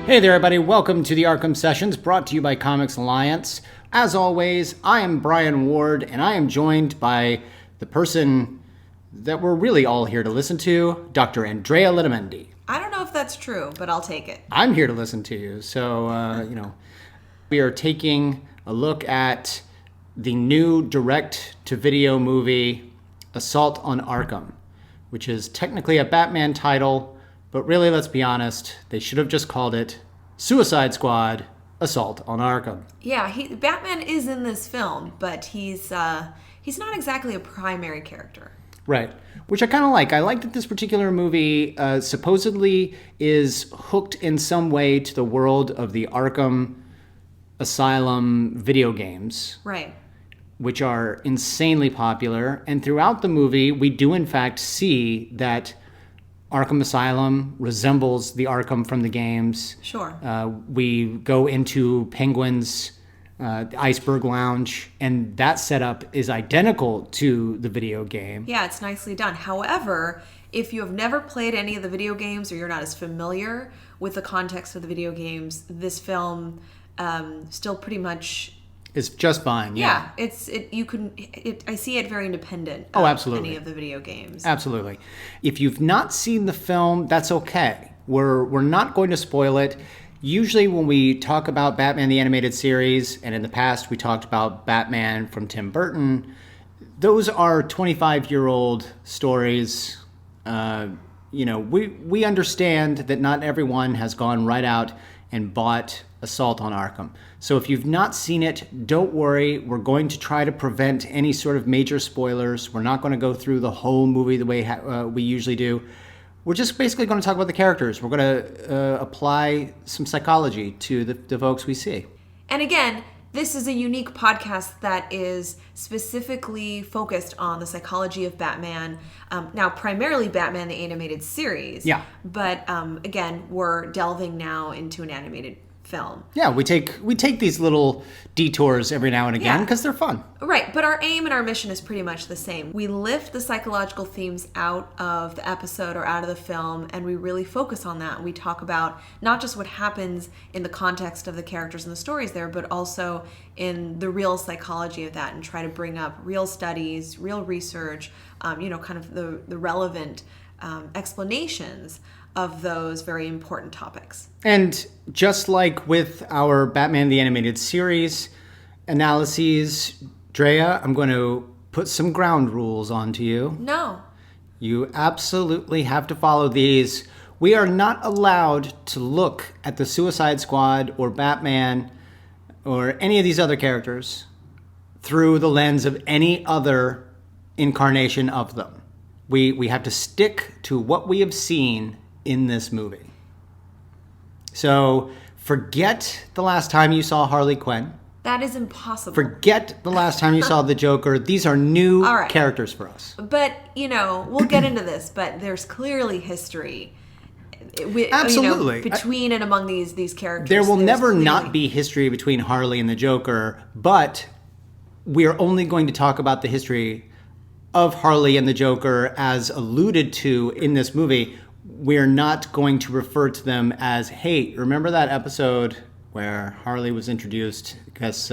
Hey there, everybody. Welcome to the Arkham Sessions, brought to you by Comics Alliance. As always, I am Brian Ward, and I am joined by the person that we're really all here to listen to, Dr. Andrea Litamendi. I don't know if that's true, but I'll take it. I'm here to listen to you. So, we are taking a look at the new direct-to-video movie, Assault on Arkham, which is technically a Batman title, but really, let's be honest, they should have just called it Suicide Squad, Assault on Arkham. Yeah, Batman is in this film, but he's not exactly a primary character. Right, which I kind of like. I like that this particular movie supposedly is hooked in some way to the world of the Arkham Asylum video games. Right. Which are insanely popular. And throughout the movie, we do in fact see that Arkham Asylum resembles the Arkham from the games. Sure. We go into Penguin's the Iceberg Lounge, and that setup is identical to the video game. Yeah, it's nicely done. However, if you have never played any of the video games or you're not as familiar with the context of the video games, this film still pretty much... It's just fine, yeah. I see it very independent of absolutely. Any of the video games. Absolutely. If you've not seen the film, that's okay. We're not going to spoil it. Usually when we talk about Batman the Animated Series, and in the past we talked about Batman from Tim Burton, those are 25-year-old stories. We understand that not everyone has gone right out and bought Assault on Arkham. So if you've not seen it, don't worry. We're going to try to prevent any sort of major spoilers. We're not going to go through the whole movie the way we usually do. We're just basically going to talk about the characters. We're going to apply some psychology to the folks we see. And again, this is a unique podcast that is specifically focused on the psychology of Batman. Now, primarily Batman the Animated Series. Yeah. But again, we're delving now into an animated film. Yeah, we take these little detours every now and again because they're fun. Right, but our aim and our mission is pretty much the same. We lift the psychological themes out of the episode or out of the film, and we really focus on that. We talk about not just what happens in the context of the characters and the stories there, but also in the real psychology of that, and try to bring up real studies, real research, kind of the relevant explanations of those very important topics. And just like with our Batman the Animated Series analyses, Drea, I'm going to put some ground rules onto you. No. You absolutely have to follow these. We are not allowed to look at the Suicide Squad or Batman or any of these other characters through the lens of any other incarnation of them. We have to stick to what we have seen in this movie. So forget the last time you saw Harley Quinn. That is impossible. Forget the last time you saw the Joker. These are new characters for us. But, we'll get into this, but there's clearly history. Absolutely. Between and among these characters. There will never not be history between Harley and the Joker, but we are only going to talk about the history of Harley and the Joker as alluded to in this movie. We're not going to refer to them as, hey, remember that episode where Harley was introduced? Because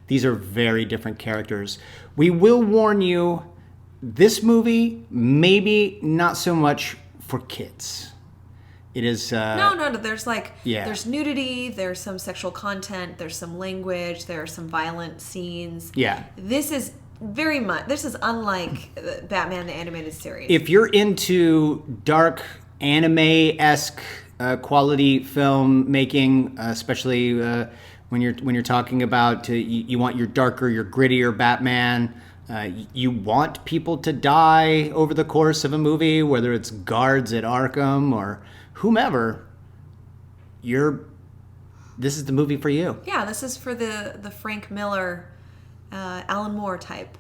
these are very different characters. We will warn you, this movie, maybe not so much for kids. It is... No. There's nudity, there's some sexual content, there's some language, there are some violent scenes. Yeah. This is unlike Batman the Animated Series. If you're into dark anime-esque quality film making, especially when you're talking about you want your darker, your grittier Batman, you want people to die over the course of a movie, whether it's guards at Arkham or whomever, this is the movie for you. Yeah, this is for the Frank Miller, Alan Moore type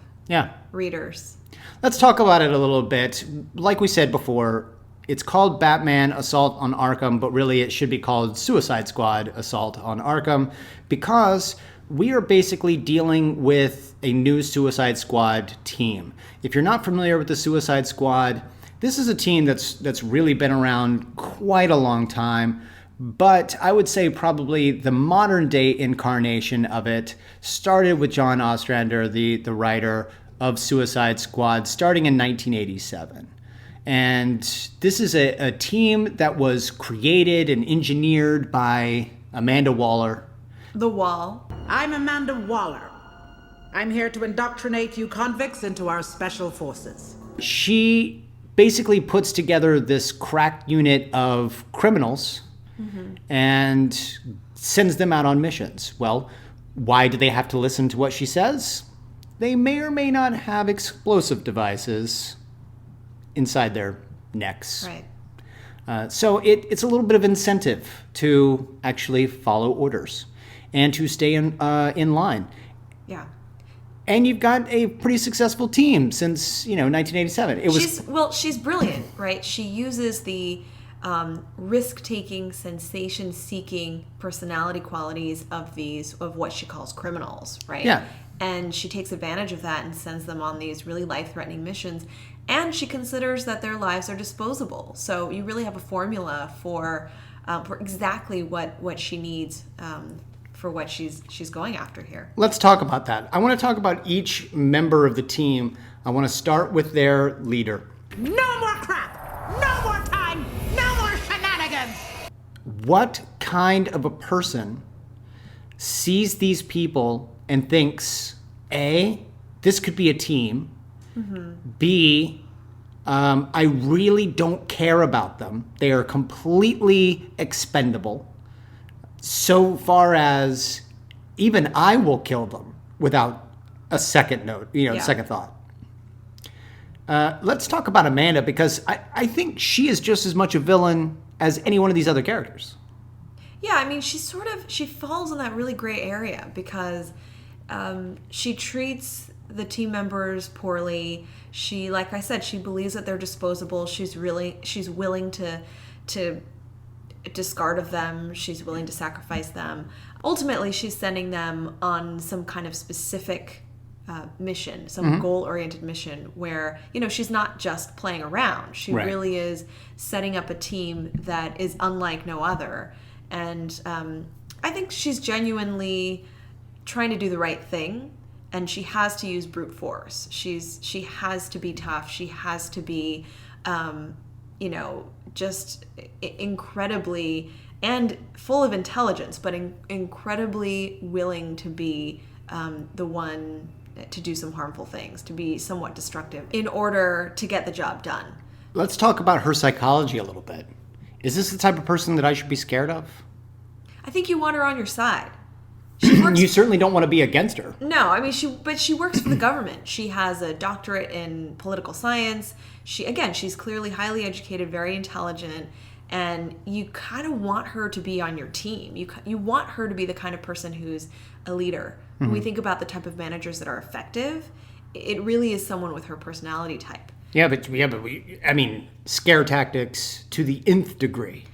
readers. Let's talk about it a little bit. Like we said before, it's called Batman Assault on Arkham, but really it should be called Suicide Squad Assault on Arkham, because we are basically dealing with a new Suicide Squad team. If you're not familiar with the Suicide Squad, this is a team that's really been around quite a long time. But I would say probably the modern day incarnation of it started with John Ostrander, the writer of Suicide Squad, starting in 1987. And this is a team that was created and engineered by Amanda Waller. The Wall. I'm Amanda Waller. I'm here to indoctrinate you convicts into our special forces. She basically puts together this crack unit of criminals and sends them out on missions. Well, why do they have to listen to what she says? They may or may not have explosive devices inside their necks. Right. So it's a little bit of incentive to actually follow orders and to stay in line. Yeah. And you've got a pretty successful team since 1987. She's brilliant, right? She uses the risk-taking, sensation-seeking personality qualities of what she calls criminals, right? Yeah. And she takes advantage of that and sends them on these really life-threatening missions. And she considers that their lives are disposable. So you really have a formula for exactly what she needs for what she's going after here. Let's talk about that. I want to talk about each member of the team. I want to start with their leader. No more crap! No more time! No more shenanigans! What kind of a person sees these people and thinks, A, this could be a team, B, I really don't care about them. They are completely expendable. So far as even I will kill them without a second second thought. Let's talk about Amanda, because I think she is just as much a villain as any one of these other characters. Yeah, I mean, she falls in that really gray area because she treats the team members poorly. She, like I said, she believes that they're disposable. She's willing to discard of them. She's willing to sacrifice them. Ultimately, she's sending them on some kind of specific mission, some goal-oriented mission where, she's not just playing around. She really is setting up a team that is unlike no other. And I think she's genuinely trying to do the right thing, and she has to use brute force. She has to be tough. She has to be, just incredibly and full of intelligence, but incredibly willing to be the one to do some harmful things, to be somewhat destructive in order to get the job done. Let's talk about her psychology a little bit. Is this the type of person that I should be scared of? I think you want her on your side. You certainly don't want to be against her. No, I mean, she works for the government. She has a doctorate in political science. She's clearly highly educated, very intelligent, and you kind of want her to be on your team. You want her to be the kind of person who's a leader. When we think about the type of managers that are effective, it really is someone with her personality type. I mean, scare tactics to the nth degree.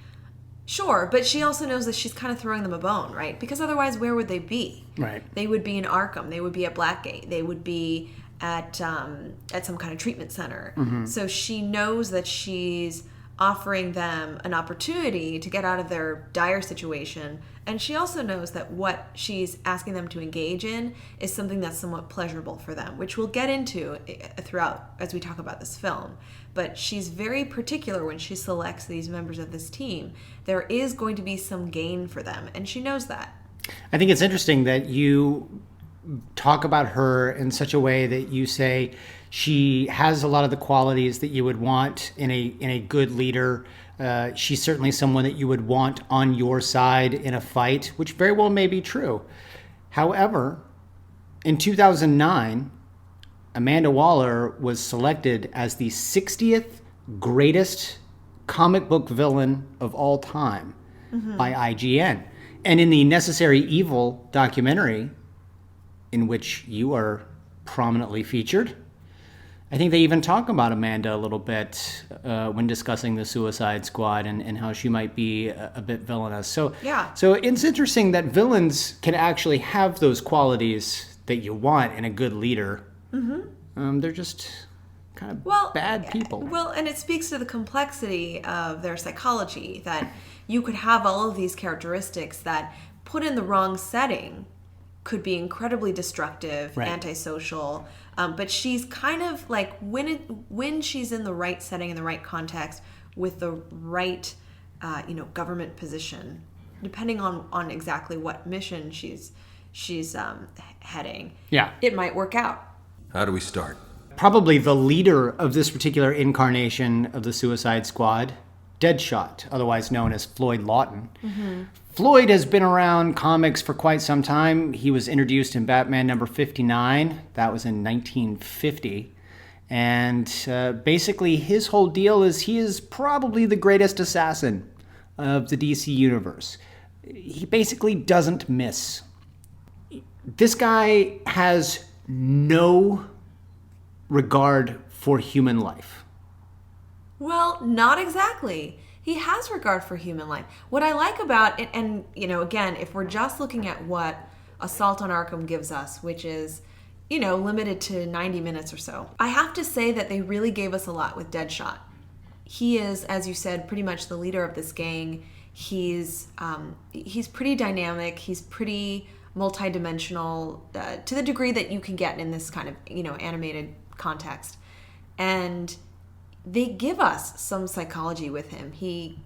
Sure, but she also knows that she's kind of throwing them a bone, right? Because otherwise, where would they be? Right. They would be in Arkham. They would be at Blackgate. They would be at some kind of treatment center. So she knows that she's offering them an opportunity to get out of their dire situation. And she also knows that what she's asking them to engage in is something that's somewhat pleasurable for them, which we'll get into throughout as we talk about this film. But she's very particular when she selects these members of this team. There is going to be some gain for them, and she knows that. I think it's interesting that you talk about her in such a way that you say she has a lot of the qualities that you would want in a good leader. She's certainly someone that you would want on your side in a fight, which very well may be true. However, in 2009, Amanda Waller was selected as the 60th greatest comic book villain of all time by IGN. And in the Necessary Evil documentary, in which you are prominently featured, I think they even talk about Amanda a little bit when discussing the Suicide Squad and how she might be a bit villainous. So it's interesting that villains can actually have those qualities that you want in a good leader. They're just kind of bad people. Well, and it speaks to the complexity of their psychology, that you could have all of these characteristics that, put in the wrong setting, could be incredibly destructive, Right. antisocial. But she's kind of like, when she's in the right setting, in the right context, with the right government position, depending on exactly what mission she's heading, it might work out. How do we start? Probably the leader of this particular incarnation of the Suicide Squad, Deadshot, otherwise known as Floyd Lawton. Mm-hmm. Floyd has been around comics for quite some time. He was introduced in Batman number 59. That was in 1950. And basically his whole deal is he is probably the greatest assassin of the DC universe. He basically doesn't miss. This guy has no regard for human life. Well, not exactly. He has regard for human life. What I like about it, and again, if we're just looking at what Assault on Arkham gives us, which is, limited to 90 minutes or so, I have to say that they really gave us a lot with Deadshot. He is, as you said, pretty much the leader of this gang. He's pretty dynamic. He's pretty multidimensional to the degree that you can get in this kind of animated context, and they give us some psychology with him.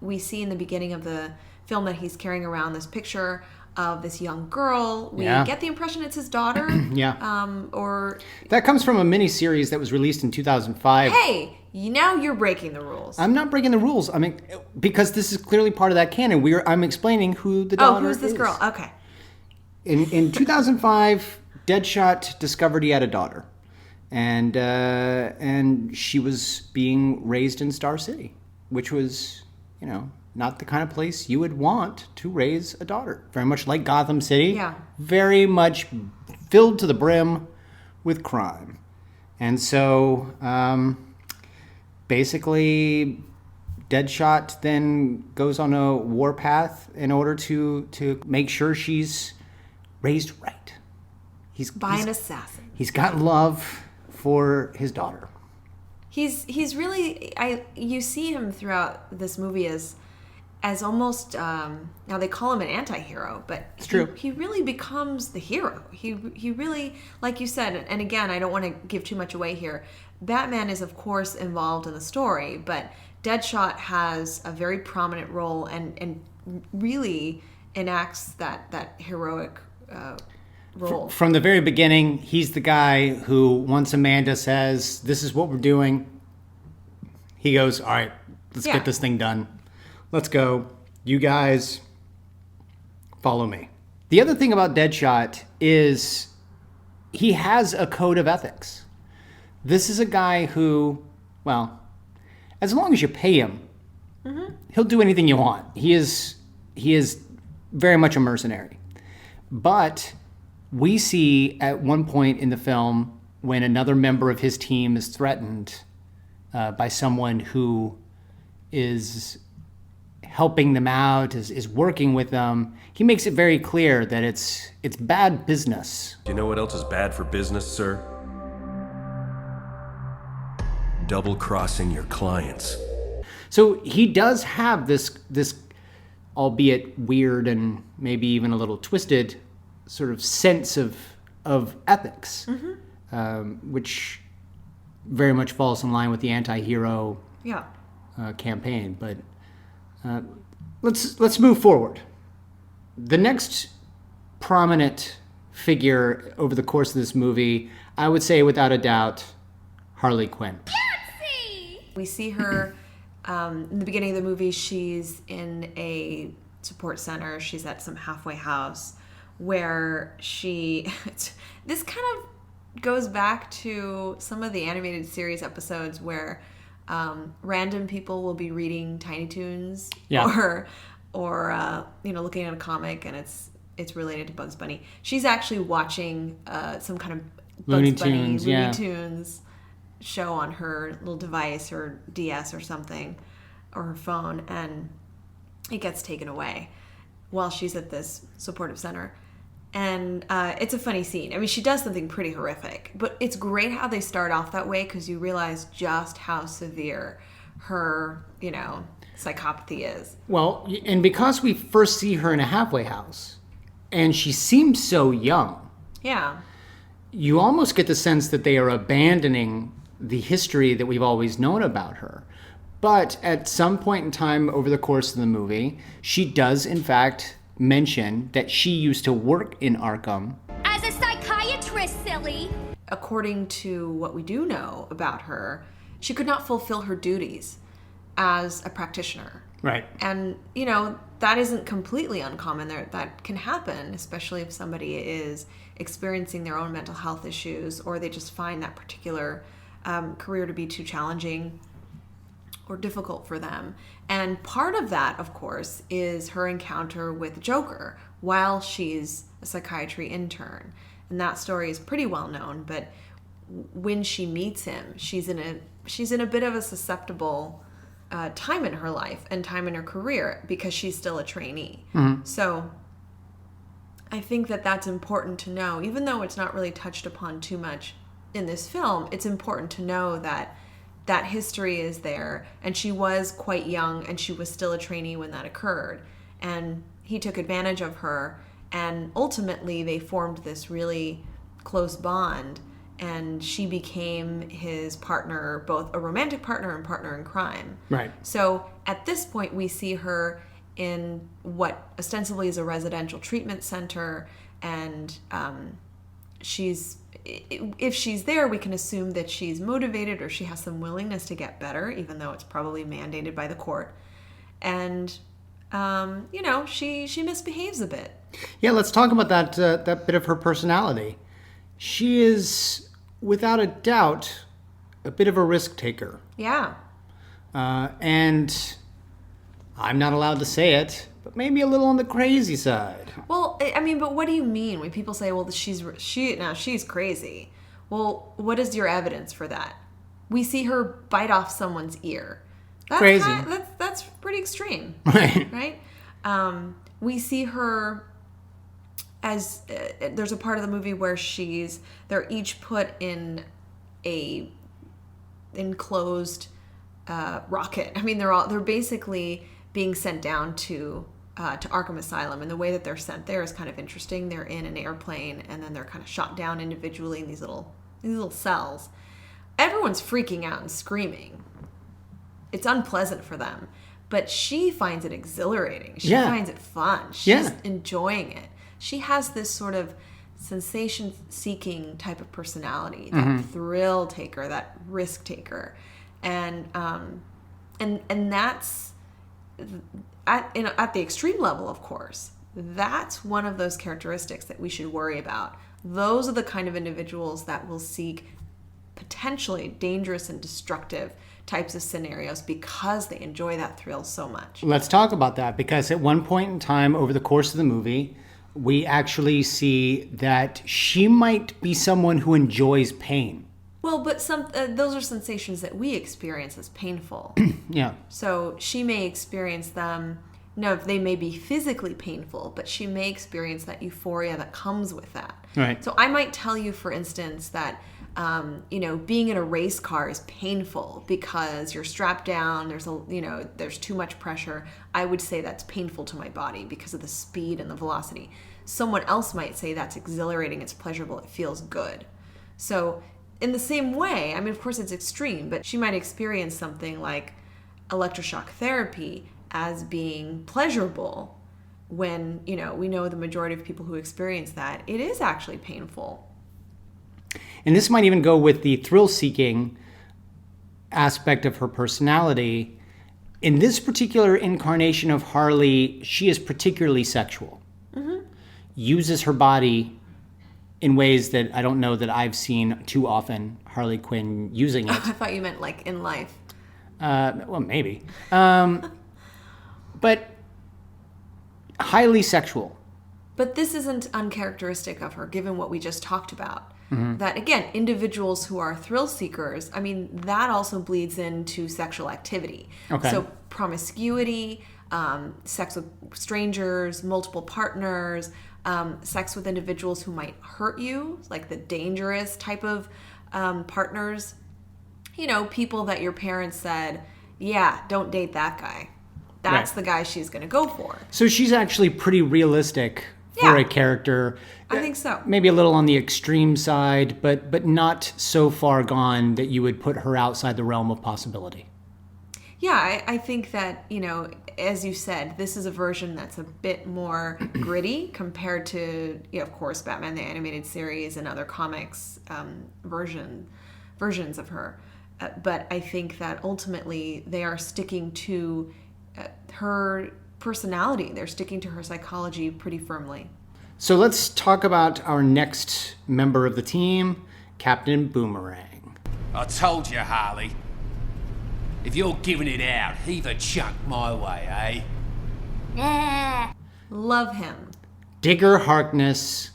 We see in the beginning of the film that he's carrying around this picture of this young girl. We get the impression it's his daughter. Or that comes from a mini series that was released in 2005. Hey, now you're breaking the rules. I'm not breaking the rules. I mean, because this is clearly part of that canon. I'm explaining who the daughter is. Oh, who's this girl? Okay. In 2005, Deadshot discovered he had a daughter. And she was being raised in Star City, which was, not the kind of place you would want to raise a daughter. Very much like Gotham City. Yeah. Very much filled to the brim with crime. And so, basically, Deadshot then goes on a warpath in order to make sure she's raised right. By an assassin. He's got love for his daughter. He's really, you see him throughout this movie as almost, now they call him an anti-hero, but it's true. He really becomes the hero. He really, like you said, and again, I don't want to give too much away here, Batman is of course involved in the story, but Deadshot has a very prominent role and really enacts that heroic role. From the very beginning, he's the guy who, once Amanda says, this is what we're doing, he goes, all right, let's get this thing done. Let's go. You guys follow me. The other thing about Deadshot is he has a code of ethics. This is a guy who, well, as long as you pay him, he'll do anything you want. He is very much a mercenary. But we see at one point in the film when another member of his team is threatened by someone who is helping them out, is working with them, he makes it very clear that it's bad business. Do you know what else is bad for business, sir? Double-crossing your clients. So he does have this albeit weird and maybe even a little twisted sort of sense of ethics, which very much falls in line with the anti-hero campaign. But let's move forward. The next prominent figure over the course of this movie, I would say without a doubt, Harley Quinn. We see her in the beginning of the movie. She's in a support center. She's at some halfway house where this kind of goes back to some of the animated series episodes where random people will be reading Tiny Toons or looking at a comic and it's related to Bugs Bunny. She's actually watching some kind of Looney Tunes show on her little device or DS or something, or her phone, and it gets taken away while she's at this supportive center. And it's a funny scene. I mean, she does something pretty horrific, but it's great how they start off that way because you realize just how severe her, psychopathy is. Well, and because we first see her in a halfway house, and she seems so young, Yeah. you almost get the sense that they are abandoning the history that we've always known about her. But at some point in time over the course of the movie, she does, in fact, mention that she used to work in Arkham. As a psychiatrist, silly. According to what we do know about her, she could not fulfill her duties as a practitioner. Right. And, that isn't completely uncommon. That can happen, especially if somebody is experiencing their own mental health issues or they just find that particular career to be too challenging or difficult for them. And part of that, of course, is her encounter with Joker while she's a psychiatry intern. And that story is pretty well known, but when she meets him, she's in a bit of a susceptible time in her life and time in her career because she's still a trainee. Mm-hmm. So I think that that's important to know. Even though it's not really touched upon too much in this film, it's important to know that that history is there, and she was quite young and she was still a trainee when that occurred, and he took advantage of her, and ultimately they formed this really close bond, and she became his partner, both a romantic partner and partner in crime. Right. So at this point we see her in what ostensibly is a residential treatment center, and if she's there, we can assume that she's motivated or she has some willingness to get better, even though it's probably mandated by the court. And, she misbehaves a bit. Yeah, let's talk about that bit of her personality. She is, without a doubt, a bit of a risk taker. Yeah. And I'm not allowed to say it, but maybe a little on the crazy side. Well, I mean, but what do you mean when people say, well, she's crazy? Well, what is your evidence for that? We see her bite off someone's ear. That's crazy. That's pretty extreme. Right. Right? We see her as there's a part of the movie where they're each put in a enclosed rocket. I mean, they're basically being sent down to Arkham Asylum, and the way that they're sent there is kind of interesting. They're in an airplane, and then they're kind of shot down individually in these little cells. Everyone's freaking out and screaming. It's unpleasant for them, but she finds it exhilarating. She finds it fun. She's enjoying it. She has this sort of sensation-seeking type of personality, that thrill taker, that risk taker, and that's. At the extreme level, of course, that's one of those characteristics that we should worry about. Those are the kind of individuals that will seek potentially dangerous and destructive types of scenarios because they enjoy that thrill so much. Let's talk about that, because at one point in time over the course of the movie, we actually see that she might be someone who enjoys pain. Well, but those are sensations that we experience as painful. Yeah. So she may experience them. No, they may be physically painful, but she may experience that euphoria that comes with that. Right. So I might tell you, for instance, that being in a race car is painful because you're strapped down. There's too much pressure. I would say that's painful to my body because of the speed and the velocity. Someone else might say that's exhilarating. It's pleasurable. It feels good. So in the same way, I mean, of course it's extreme, but she might experience something like electroshock therapy as being pleasurable when, we know the majority of people who experience that, it is actually painful. And this might even go with the thrill-seeking aspect of her personality. In this particular incarnation of Harley, she is particularly sexual. Mm-hmm. Uses her body in ways that I don't know that I've seen too often Harley Quinn using it. I thought you meant like in life. Well, maybe. But highly sexual. But this isn't uncharacteristic of her, given what we just talked about. Mm-hmm. That, again, individuals who are thrill seekers, I mean, that also bleeds into sexual activity. Okay. So promiscuity, sex with strangers, multiple partners, sex with individuals who might hurt you, like the dangerous type of partners. You know, people that your parents said, yeah, don't date that guy. That's the guy she's going to go for. So she's actually pretty realistic for a character. I think so. Maybe a little on the extreme side, but not so far gone that you would put her outside the realm of possibility. Yeah, I think that, you know, as you said, this is a version that's a bit more gritty compared to, you know, of course, Batman the Animated Series and other comics versions of her. But I think that ultimately they are sticking to her personality. They're sticking to her psychology pretty firmly. So let's talk about our next member of the team, Captain Boomerang. I told you, Harley. If you're giving it out, heave a chunk my way, eh? Love him. Digger Harkness,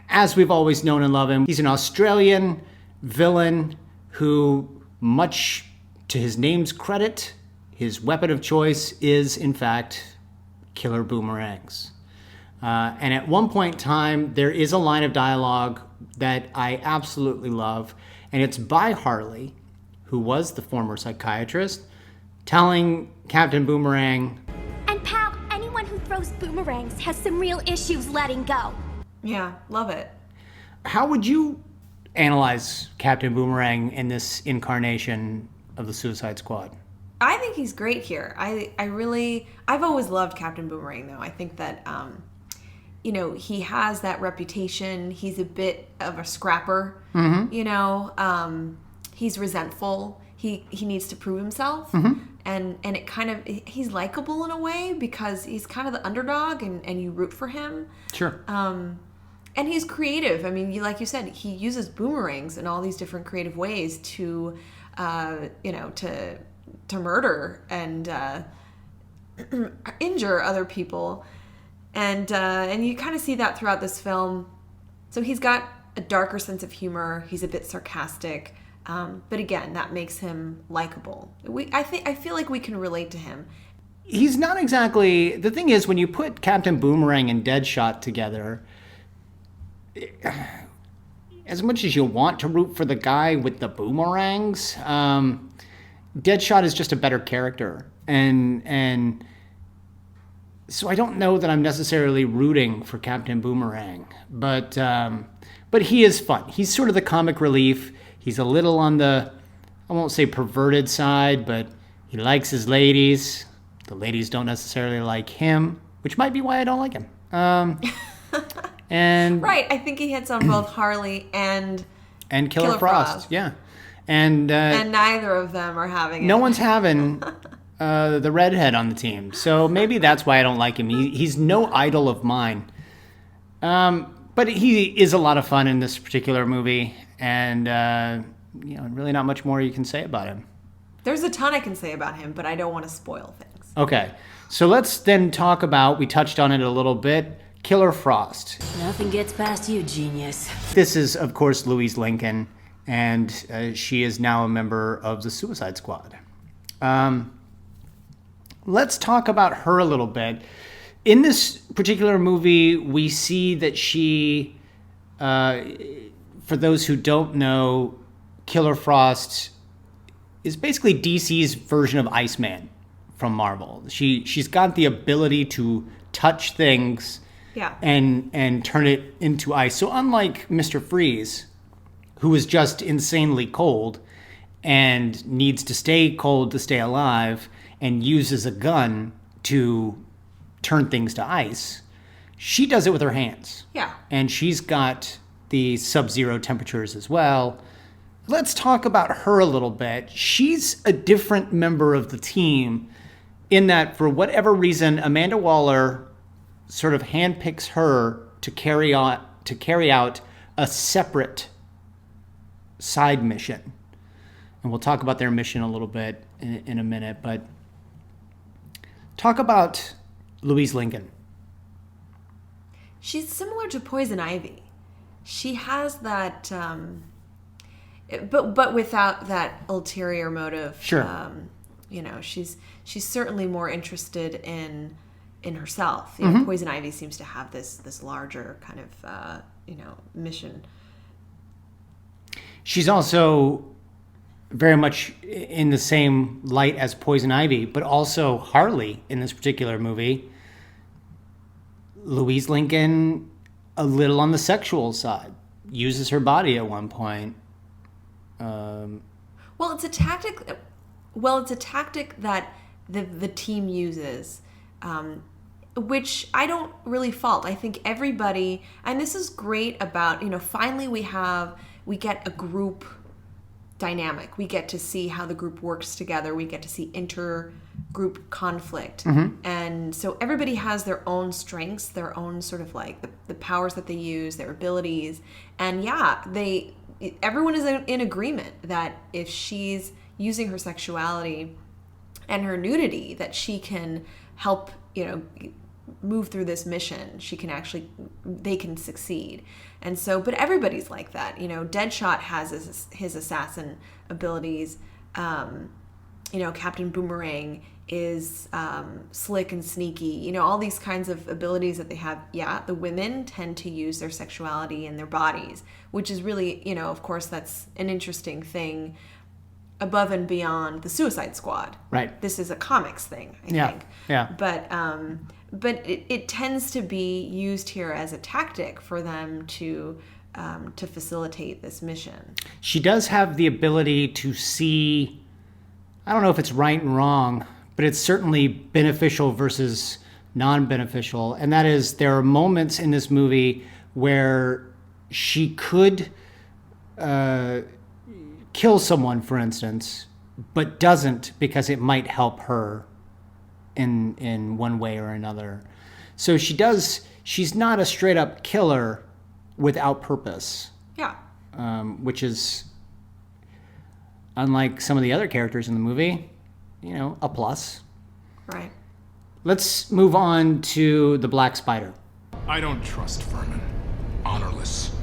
as we've always known and love him, he's an Australian villain who, much to his name's credit, his weapon of choice is, in fact, killer boomerangs. And at one point in time, there is a line of dialogue that I absolutely love, and it's by Harley, who was the former psychiatrist, telling Captain Boomerang, And pal, anyone who throws boomerangs has some real issues letting go. Yeah, love it. how would you analyze Captain Boomerang in this incarnation of the Suicide Squad? I think he's great here. I've always loved Captain Boomerang, though. I think that, he has that reputation. He's a bit of a scrapper, he's resentful. He needs to prove himself. And it kind of, he's likable in a way because he's kind of the underdog and you root for him. Sure. And he's creative. I mean, like you said, he uses boomerangs in all these different creative ways to murder and injure other people. And you kind of see that throughout this film. So he's got a darker sense of humor. He's a bit sarcastic. But again, that makes him likable. I feel like we can relate to him. He's not exactly... The thing is, when you put Captain Boomerang and Deadshot together, as much as you want to root for the guy with the boomerangs, Deadshot is just a better character. And so I don't know that I'm necessarily rooting for Captain Boomerang. But he is fun. He's sort of the comic relief. He's a little on the, I won't say perverted side, but he likes his ladies. The ladies don't necessarily like him, which might be why I don't like him. And right, I think he hits on both Harley and Killer Frost. Yeah, and neither of them are having it. No one's having the redhead on the team, so maybe that's why I don't like him. He's no idol of mine, but he is a lot of fun in this particular movie, and really not much more you can say about him. There's a ton I can say about him, but I don't want to spoil things. Okay, so let's then talk about, we touched on it a little bit, Killer Frost. Nothing gets past you, genius. This is, of course, Louise Lincoln, and she is now a member of the Suicide Squad. Let's talk about her a little bit. In this particular movie, we see that she, for those who don't know, Killer Frost is basically DC's version of Iceman from Marvel. She's got the ability to touch things and turn it into ice. So unlike Mr. Freeze, who is just insanely cold and needs to stay cold to stay alive and uses a gun to turn things to ice, she does it with her hands. Yeah. And she's got the sub-zero temperatures as well. Let's talk about her a little bit. She's a different member of the team in that, for whatever reason, Amanda Waller sort of handpicks her to carry out a separate side mission. And we'll talk about their mission a little bit in a minute, but talk about Louise Lincoln. She's similar to Poison Ivy. She has that, but without that ulterior motive. Sure. She's certainly more interested in in herself. You know, Poison Ivy seems to have this larger kind of mission. She's also very much in the same light as Poison Ivy, but also Harley in this particular movie. Louise Lincoln, a little on the sexual side, uses her body at one point. Well, it's a tactic. Well, it's a tactic that the team uses, which I don't really fault. I think everybody, and this is great about, finally we get a group dynamic. We get to see how the group works together. We get to see intergroup conflict. And so everybody has their own strengths, their own sort of like the powers that they use, their abilities. And yeah, everyone is in agreement that if she's using her sexuality and her nudity, that she can help, move through this mission. They can succeed. And so, but everybody's like that. Deadshot has his assassin abilities. Captain Boomerang is slick and sneaky. All these kinds of abilities that they have. Yeah, the women tend to use their sexuality in their bodies, which is really, of course, that's an interesting thing above and beyond the Suicide Squad. Right. This is a comics thing, I think. Yeah. But it tends to be used here as a tactic for them to facilitate this mission. She does have the ability to see, I don't know if it's right and wrong, but it's certainly beneficial versus non-beneficial. And that is, there are moments in this movie where she could kill someone, for instance, but doesn't because it might help her in one way or another. So she's not a straight up killer without purpose. Yeah. Which is, unlike some of the other characters in the movie, a plus. Right. Let's move on to the Black Spider. I don't trust Furman. Honorless,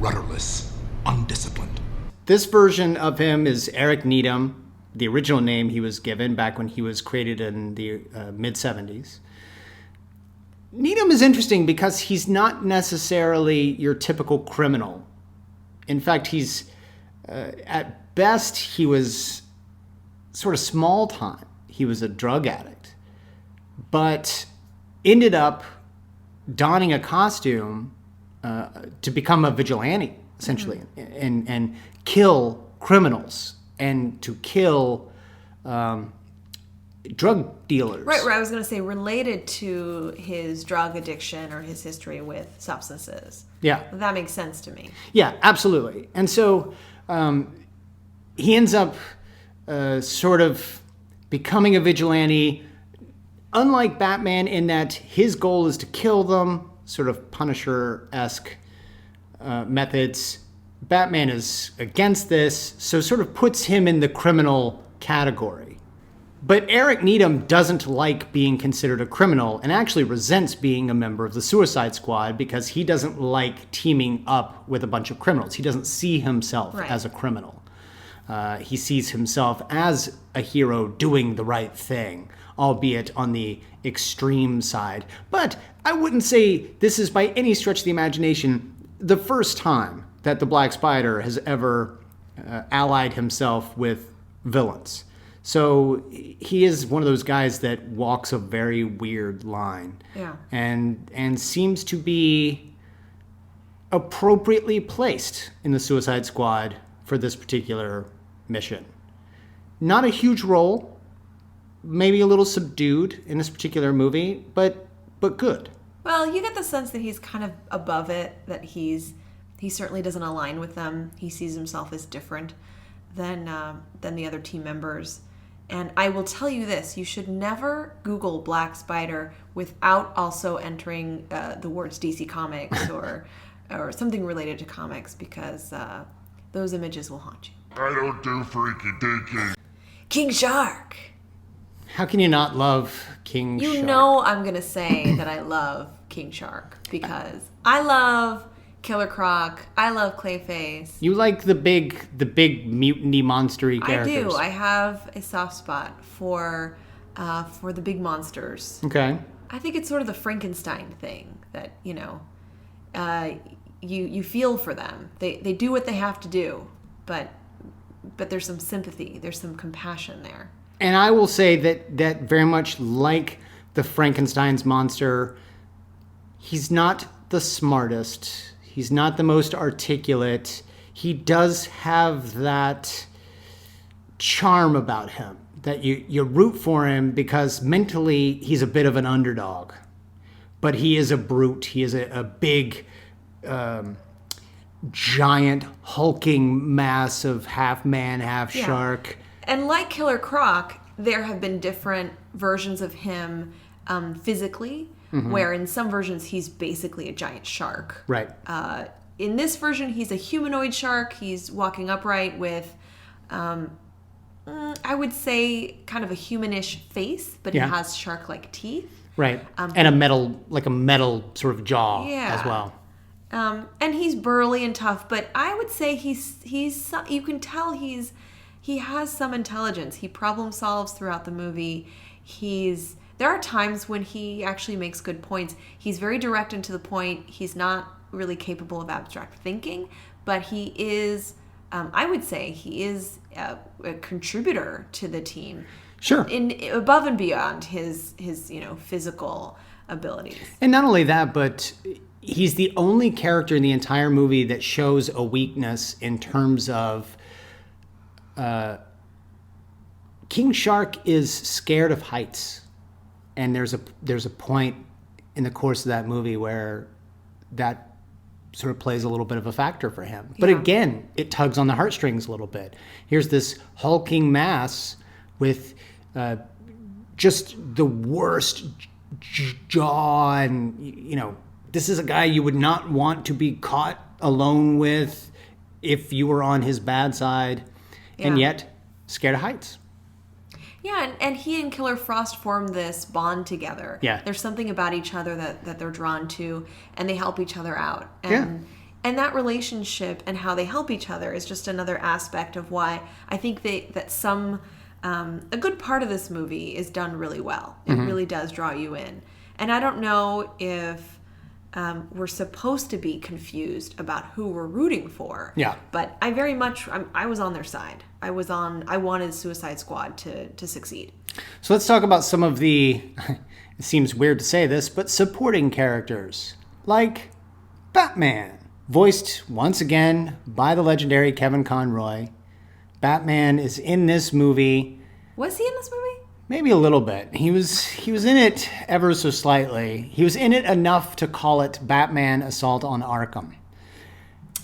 rudderless, undisciplined. This version of him is Eric Needham, the original name he was given back when he was created in the mid-'70s. Needham is interesting because he's not necessarily your typical criminal. In fact, he's, at best, he was sort of small time. He was a drug addict, but ended up donning a costume to become a vigilante, essentially, and kill criminals and to kill drug dealers. Right, I was going to say related to his drug addiction or his history with substances. Yeah. That makes sense to me. Yeah, absolutely. And so he ends up sort of becoming a vigilante, unlike Batman in that his goal is to kill them, sort of Punisher-esque methods. Batman is against this, so sort of puts him in the criminal category. But Eric Needham doesn't like being considered a criminal and actually resents being a member of the Suicide Squad because he doesn't like teaming up with a bunch of criminals. He doesn't see himself as a criminal. He sees himself as a hero doing the right thing, albeit on the extreme side. But I wouldn't say this is by any stretch of the imagination the first time that the Black Spider has ever allied himself with villains. So he is one of those guys that walks a very weird line. Yeah. And seems to be appropriately placed in the Suicide Squad for this particular mission. Not a huge role, maybe a little subdued in this particular movie, but good. Well, you get the sense that he's kind of above it, that he certainly doesn't align with them. He sees himself as different than the other team members. And I will tell you this, you should never Google Black Spider without also entering the words DC Comics or something related to comics, because those images will haunt you. I don't do freaky deaky. King Shark! How can you not love King Shark? You know I'm going to say that I love King Shark because I love Killer Croc. I love Clayface. You like the big mutiny monster-y characters. I do. I have a soft spot for the big monsters. Okay. I think it's sort of the Frankenstein thing that, you feel for them. They do what they have to do, but there's some sympathy, there's some compassion there. And I will say that very much like the Frankenstein's monster, he's not the smartest. He's not the most articulate. He does have that charm about him that you root for him because mentally he's a bit of an underdog. But he is a brute. He is a big, giant, hulking mass of half man, half shark. And like Killer Croc, there have been different versions of him physically, where in some versions he's basically a giant shark. Right. In this version, he's a humanoid shark. He's walking upright with, I would say, kind of a humanish face, but he has shark-like teeth. Right. And a metal sort of jaw as well. And he's burly and tough, but I would say he's you can tell he has some intelligence. He problem solves throughout the movie. There are times when he actually makes good points. He's very direct and to the point. He's not really capable of abstract thinking, but he is, I would say, he is a contributor to the team. Sure. Above and beyond his physical abilities. And not only that, but he's the only character in the entire movie that shows a weakness in terms of King Shark is scared of heights. And there's a point in the course of that movie where that sort of plays a little bit of a factor for him. But again, it tugs on the heartstrings a little bit. Here's this hulking mass with just the worst jaw, and this is a guy you would not want to be caught alone with if you were on his bad side, and yet scared of heights. Yeah, and he and Killer Frost form this bond together. Yeah. There's something about each other that they're drawn to, and they help each other out. And that relationship and how they help each other is just another aspect of why I think a good part of this movie is done really well. It really does draw you in. And I don't know if we're supposed to be confused about who we're rooting for. Yeah. But I was on their side. I wanted Suicide Squad to succeed. So let's talk about some of the, it seems weird to say this, but supporting characters. Like Batman, voiced once again by the legendary Kevin Conroy. Batman is in this movie. Was he in this movie? Maybe a little bit. He was in it ever so slightly. He was in it enough to call it Batman Assault on Arkham.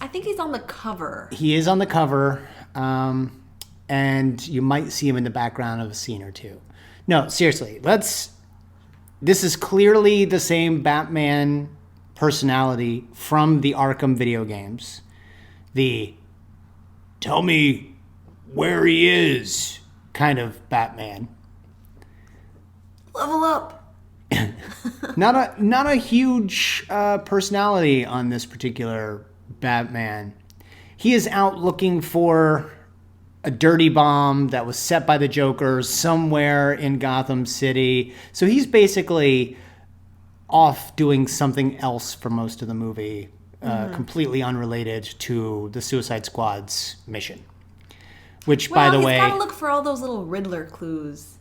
I think he's on the cover. He is on the cover, and you might see him in the background of a scene or two. No, seriously, this is clearly the same Batman personality from the Arkham video games. The tell me where he is kind of Batman. Level up. Not a huge personality on this particular Batman. He is out looking for a dirty bomb that was set by the Joker somewhere in Gotham City. So he's basically off doing something else for most of the movie, completely unrelated to the Suicide Squad's mission. Which, by the way, he's got to look for all those little Riddler clues.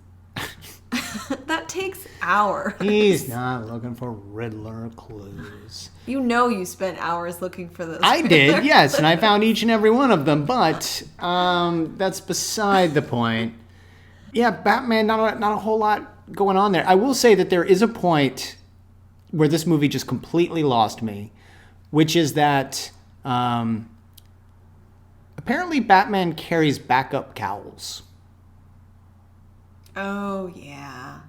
That takes hours. He's not looking for Riddler clues. You spent hours looking for those. I did, yes, and I found each and every one of them, but that's beside the point. Yeah, Batman, not a whole lot going on there. I will say that there is a point where this movie just completely lost me, which is that apparently Batman carries backup cowls. Oh, yeah.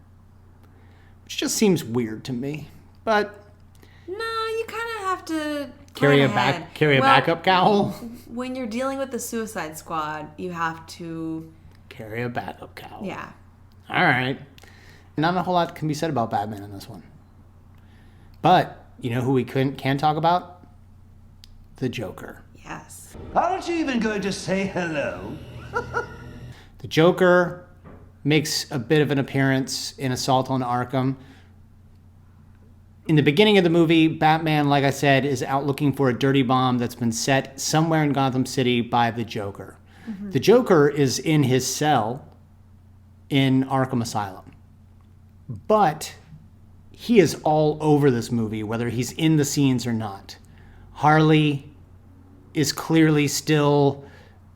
Which just seems weird to me, but... No, you kind of have to carry a backup cowl. When you're dealing with the Suicide Squad, you have to carry a backup cowl. Yeah. All right. Not a whole lot can be said about Batman in this one. But you know who we can talk about? The Joker. Yes. Aren't you even going to say hello? The Joker makes a bit of an appearance in Assault on Arkham. In the beginning of the movie, Batman, like I said, is out looking for a dirty bomb that's been set somewhere in Gotham City by the Joker. Mm-hmm. The Joker is in his cell in Arkham Asylum. But he is all over this movie, whether he's in the scenes or not. Harley is clearly still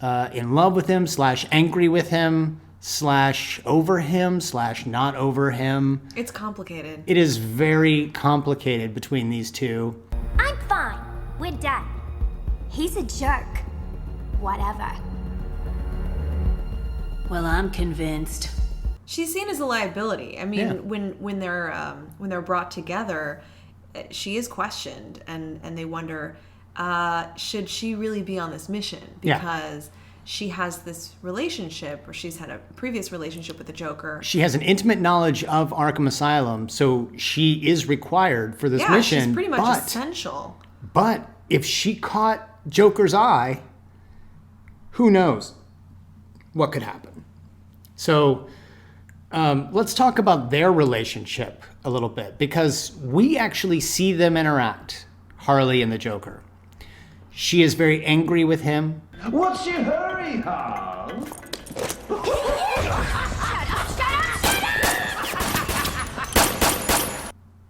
in love with him, / angry with him, / over him, / not over him. It's complicated. It is very complicated between these two. I'm fine. We're done. He's a jerk. Whatever. Well, I'm convinced. She's seen as a liability. I mean, when they're brought together, she is questioned, and they wonder, should she really be on this mission? Because she has this relationship, or she's had a previous relationship with the Joker. She has an intimate knowledge of Arkham Asylum, so she is required for this mission. Yeah, she's pretty much essential. But if she caught Joker's eye, who knows what could happen? So let's talk about their relationship a little bit, because we actually see them interact, Harley and the Joker. She is very angry with him. What's your hurry, Hal?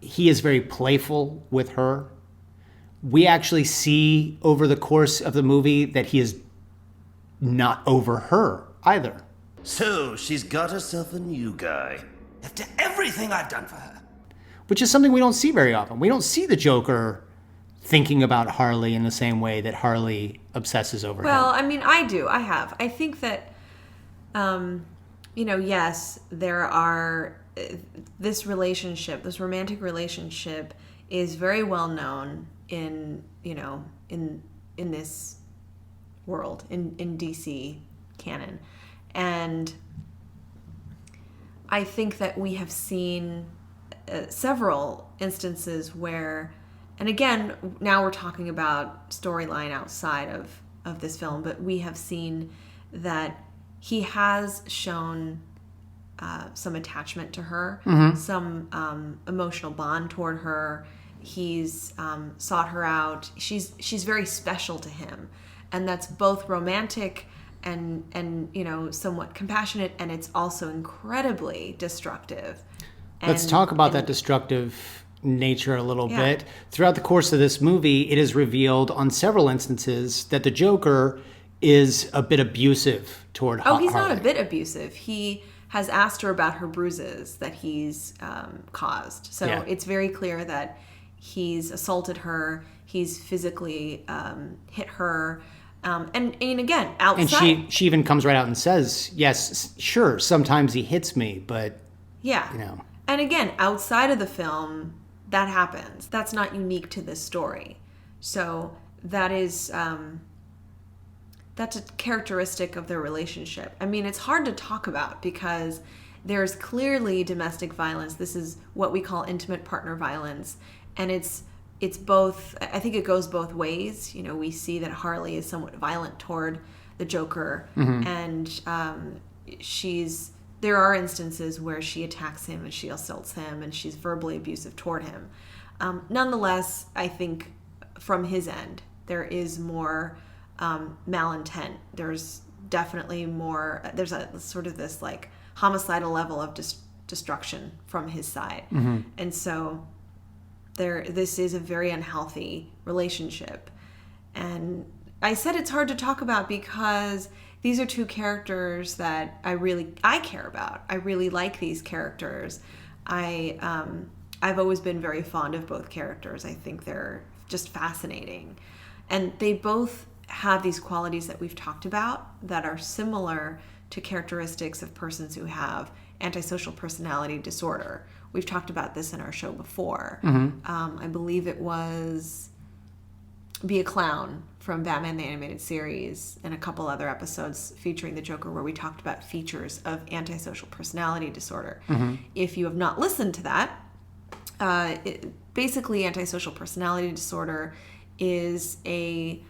He is very playful with her. We actually see over the course of the movie that he is not over her either. So she's got herself a new guy. After everything I've done for her. Which is something we don't see very often. We don't see the Joker thinking about Harley in the same way that Harley obsesses over him. Well, I mean, I do. I have. I think that, yes, there are... This relationship, this romantic relationship, is very well known in this world, in DC canon. And I think that we have seen several instances where, and again, now we're talking about storyline outside of this film, but we have seen that he has shown some attachment to her, some emotional bond toward her. He's sought her out. She's very special to him, and that's both romantic and somewhat compassionate, and it's also incredibly destructive. Let's talk about that destructive nature a little bit. Throughout the course of this movie, it is revealed on several instances that the Joker is a bit abusive toward Harley. Oh, he's not a bit abusive. He has asked her about her bruises that he's caused. So it's very clear that he's assaulted her. He's physically hit her. And again, outside. And she even comes right out and says, yes, sure, sometimes he hits me, but, And again, outside of the film, that happens. That's not unique to this story. So that is... that's a characteristic of their relationship. I mean, it's hard to talk about because there's clearly domestic violence. This is what we call intimate partner violence. And it's both, I think it goes both ways. We see that Harley is somewhat violent toward the Joker. And there are instances where she attacks him and she assaults him and she's verbally abusive toward him. Nonetheless, I think from his end, there is more malintent. There's definitely more, there's a sort of this like homicidal level of destruction from his side. And so this is a very unhealthy relationship. And I said it's hard to talk about because these are two characters that I care about. I really like these characters. I've always been very fond of both characters. I think they're just fascinating. And they both have these qualities that we've talked about that are similar to characteristics of persons who have antisocial personality disorder. We've talked about this in our show before. I believe it was Be a Clown from Batman the Animated Series and a couple other episodes featuring the Joker where we talked about features of antisocial personality disorder. If you have not listened to that, basically antisocial personality disorder is a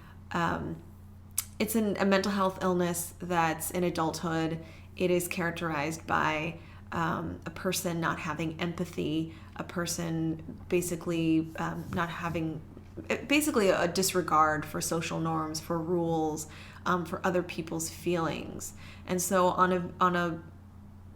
mental health illness that's in adulthood. It is characterized by a person not having empathy, a person basically not having, basically a disregard for social norms, for rules, for other people's feelings. And so on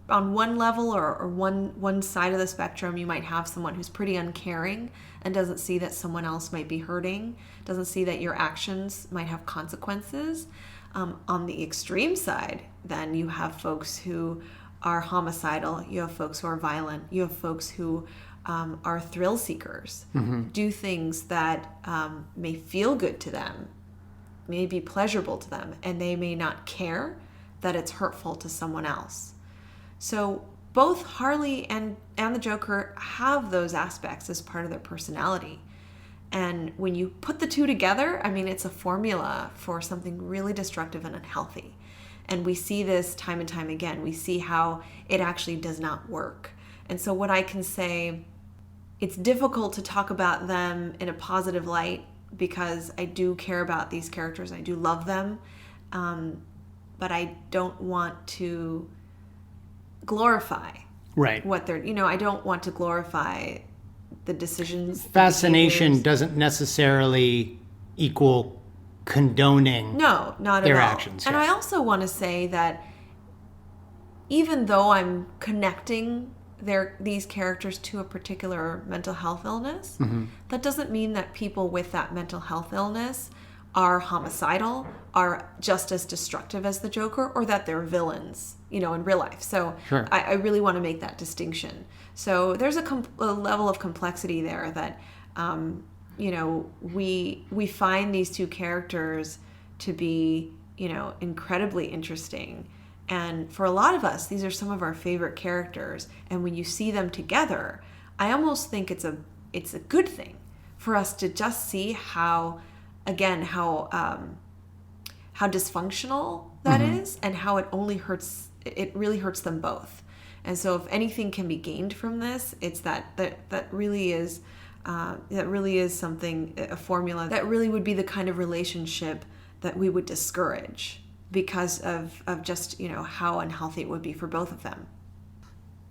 one level or one side of the spectrum, you might have someone who's pretty uncaring and doesn't see that someone else might be hurting, doesn't see that your actions might have consequences. On the extreme side, then you have folks who are homicidal, you have folks who are violent, you have folks who are thrill seekers, do things that may feel good to them, may be pleasurable to them, and they may not care that it's hurtful to someone else. So both Harley and the Joker have those aspects as part of their personality. And when you put the two together, I mean, it's a formula for something really destructive and unhealthy. And we see this time and time again. We see how it actually does not work. And so what I can say, it's difficult to talk about them in a positive light because I do care about these characters. I do love them. But I don't want to glorify what they're, I don't want to glorify the decisions. Fascination doesn't necessarily equal condoning no, not their at all. actions. And I also want to say that even though I'm connecting these characters to a particular mental health illness, that doesn't mean that people with that mental health illness are homicidal, are just as destructive as the Joker, or that they're villains, in real life. So sure. I really want to make that distinction. So there's a level of complexity there that, we find these two characters to be, incredibly interesting. And for a lot of us, these are some of our favorite characters. And when you see them together, I almost think it's a good thing for us to just see how dysfunctional that is, and how it really hurts them both. And so if anything can be gained from this, it's that really is something, a formula that really would be the kind of relationship that we would discourage because of just, how unhealthy it would be for both of them.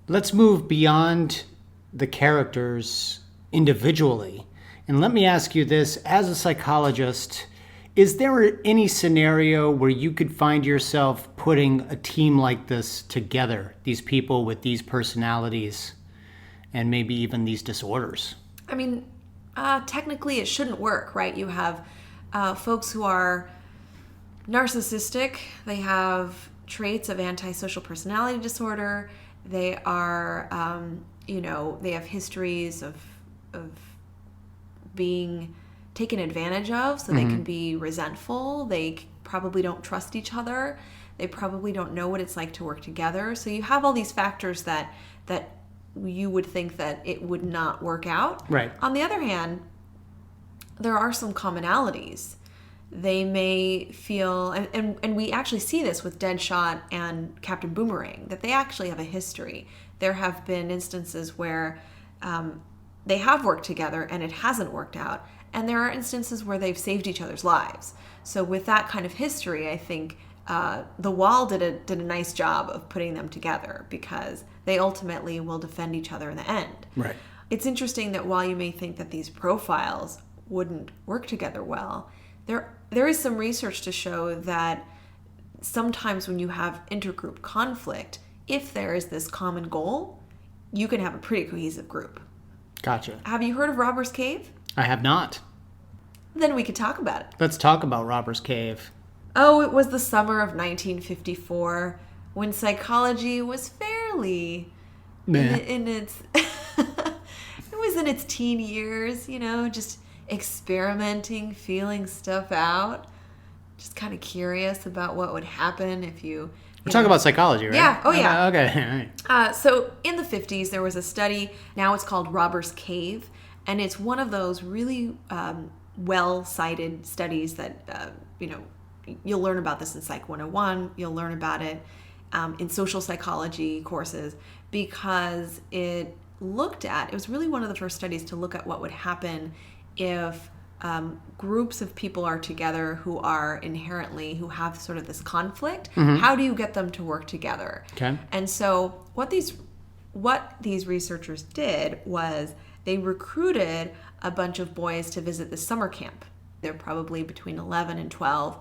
Let's move beyond the characters individually. And let me ask you this, as a psychologist, is there any scenario where you could find yourself putting a team like this together, these people with these personalities and maybe even these disorders? I mean, technically it shouldn't work, right? You have folks who are narcissistic. They have traits of antisocial personality disorder. They are, they have histories of being taken advantage of, so they can be resentful. They probably don't trust each other. They probably don't know what it's like to work together. So you have all these factors that you would think that it would not work out. Right. On the other hand, there are some commonalities. They may feel, and we actually see this with Deadshot and Captain Boomerang, that they actually have a history. There have been instances where they have worked together and it hasn't worked out. And there are instances where they've saved each other's lives. So with that kind of history, I think The Wall did a nice job of putting them together because they ultimately will defend each other in the end. Right. It's interesting that while you may think that these profiles wouldn't work together well, there is some research to show that sometimes when you have intergroup conflict, if there is this common goal, you can have a pretty cohesive group. Gotcha. Have you heard of Robber's Cave? I have not. Then we could talk about it. Let's talk about Robber's Cave. Oh, it was the summer of 1954 when psychology was fairly in its it was in its teen years, just experimenting, feeling stuff out, just kind of curious about what would happen if you We're talking about psychology, right? Yeah. Oh, yeah. Okay. So in the 50s, there was a study. Now it's called Robber's Cave. And it's one of those really well-cited studies that, you'll learn about this in Psych 101. You'll learn about it in social psychology courses because it was really one of the first studies to look at what would happen if groups of people are together who have sort of this conflict. How do you get them to work together? Okay. And so what these what these researchers did was they recruited a bunch of boys to visit the summer camp. They're probably between 11 and 12.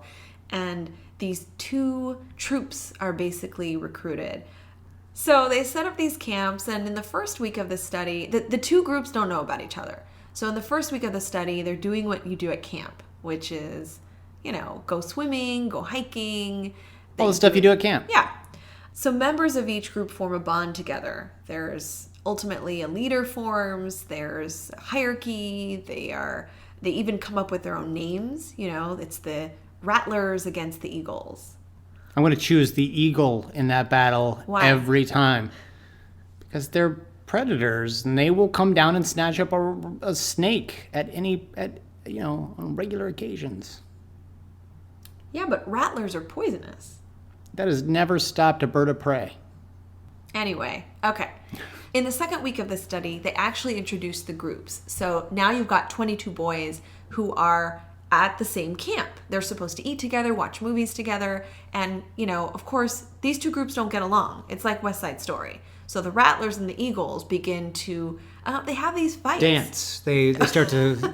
And these two troops are basically recruited. So they set up these camps, and in the first week of the study, the two groups don't know about each other. So in the first week of the study, they're doing what you do at camp, which is, go swimming, go hiking. All the stuff you do at camp. Yeah. So members of each group form a bond together. There's ultimately a leader forms, there's a hierarchy, they even come up with their own names. It's the Rattlers against the Eagles. I'm going to choose the eagle in that battle. Why? Every time. Because they're predators, and they will come down and snatch up a snake on regular occasions. Yeah, but rattlers are poisonous. That has never stopped a bird of prey. Anyway, okay. In the second week of the study, they actually introduced the groups. So now you've got 22 boys who are at the same camp. They're supposed to eat together, watch movies together, and, of course, these two groups don't get along. It's like West Side Story. So the Rattlers and the Eagles begin to, they have these fights. Dance. They start to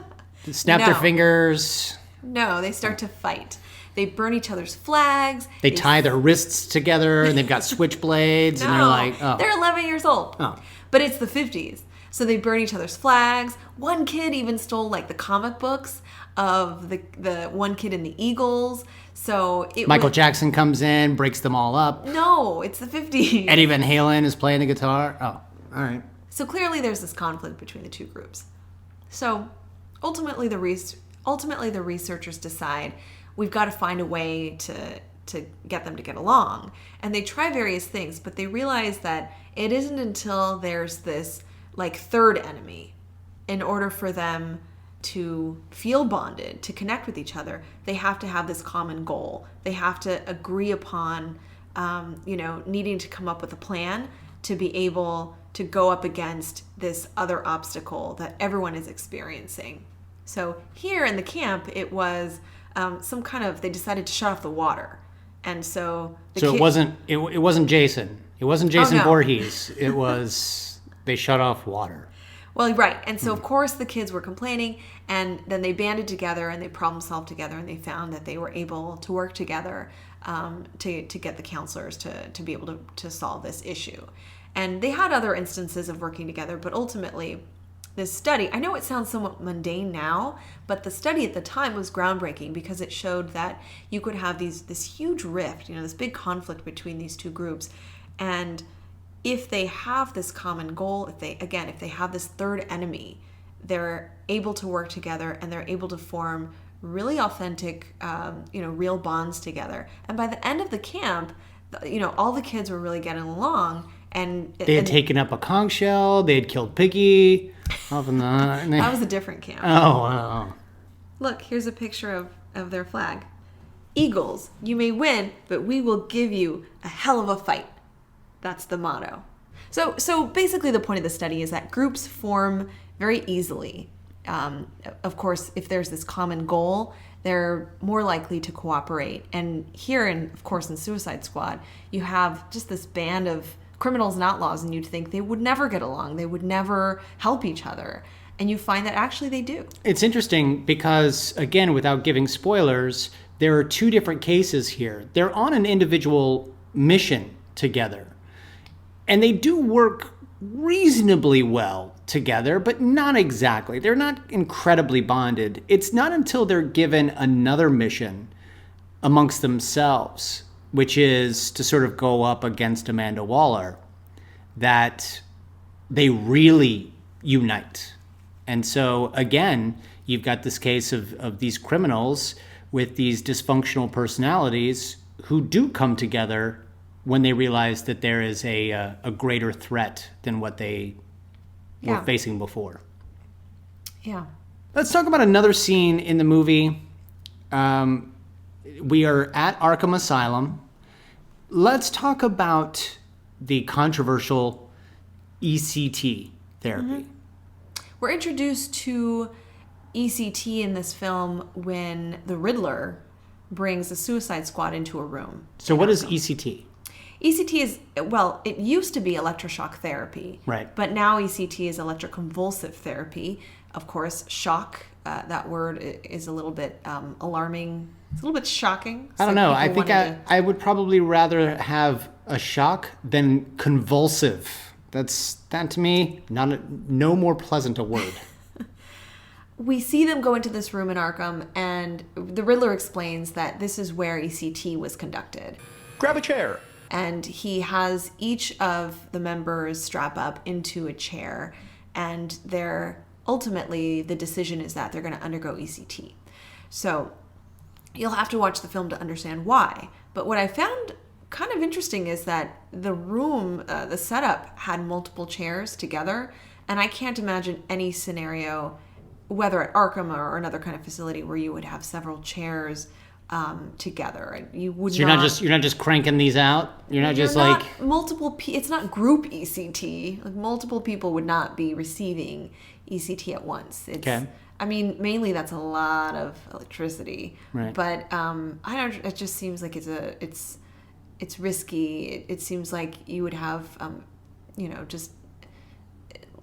snap their fingers. No, they start to fight. They burn each other's flags. They tie their wrists together, and they've got switchblades, and they're like, oh. They're 11 years old. Oh. But it's the 50s. So they burn each other's flags. One kid even stole, the comic books of the one kid in the Eagles. So Michael Jackson comes in, breaks them all up. No, it's the 50s. Eddie Van Halen is playing the guitar. Oh, all right. So clearly there's this conflict between the two groups. So ultimately the researchers decide we've got to find a way to get them to get along. And they try various things, but they realize that it isn't until there's this third enemy, in order for them to feel bonded, to connect with each other, they have to have this common goal. They have to agree upon, needing to come up with a plan to be able to go up against this other obstacle that everyone is experiencing. So here in the camp, it was they decided to shut off the water. And so it wasn't Jason. It wasn't Jason no. Voorhees. It was, they shut off water. Well, right. And so, of course, the kids were complaining, and then they banded together and they problem solved together, and they found that they were able to work together to get the counselors to be able to solve this issue. And they had other instances of working together, but ultimately, this study, I know it sounds somewhat mundane now, but the study at the time was groundbreaking because it showed that you could have this huge rift, this big conflict between these two groups. And if they have this common goal, if they have this third enemy, they're able to work together and they're able to form really authentic, real bonds together. And by the end of the camp, all the kids were really getting along. And they had taken up a conch shell. They had killed Piggy. That was a different camp. Oh, wow. Look, here's a picture of their flag. Eagles, you may win, but we will give you a hell of a fight. That's the motto. So basically the point of the study is that groups form very easily. Of course, if there's this common goal, they're more likely to cooperate. And here, of course, in Suicide Squad, you have just this band of criminals and outlaws, and you'd think they would never get along. They would never help each other. And you find that actually they do. It's interesting because, again, without giving spoilers, there are two different cases here. They're on an individual mission together. And they do work reasonably well together, but not exactly. They're not incredibly bonded. It's not until they're given another mission amongst themselves, which is to sort of go up against Amanda Waller, that they really unite. And so, again, you've got this case of these criminals with these dysfunctional personalities who do come together when they realize that there is a greater threat than what they were facing before. Yeah. Let's talk about another scene in the movie. We are at Arkham Asylum. Let's talk about the controversial ECT therapy. Mm-hmm. We're introduced to ECT in this film when the Riddler brings the Suicide Squad into a room. So what is ECT? ECT is, well, it used to be electroshock therapy. Right. But now ECT is electroconvulsive therapy. Of course, shock, that word is a little bit alarming. It's a little bit shocking. I don't know. I think I would probably rather have a shock than convulsive. That to me, no more pleasant a word. We see them go into this room in Arkham, and the Riddler explains that this is where ECT was conducted. Grab a chair. And he has each of the members strap up into a chair, and ultimately the decision is that they're going to undergo ECT. So you'll have to watch the film to understand why. But what I found kind of interesting is that the room, the setup had multiple chairs together, and I can't imagine any scenario, whether at Arkham or another kind of facility, where you would have several chairs together. You would so you're not just cranking these out. You're not just like multiple. It's not group ECT. Like multiple people would not be receiving ECT at once. Okay. I mean, mainly that's a lot of electricity. Right. But I don't. It just seems like it's risky. It seems like you would have just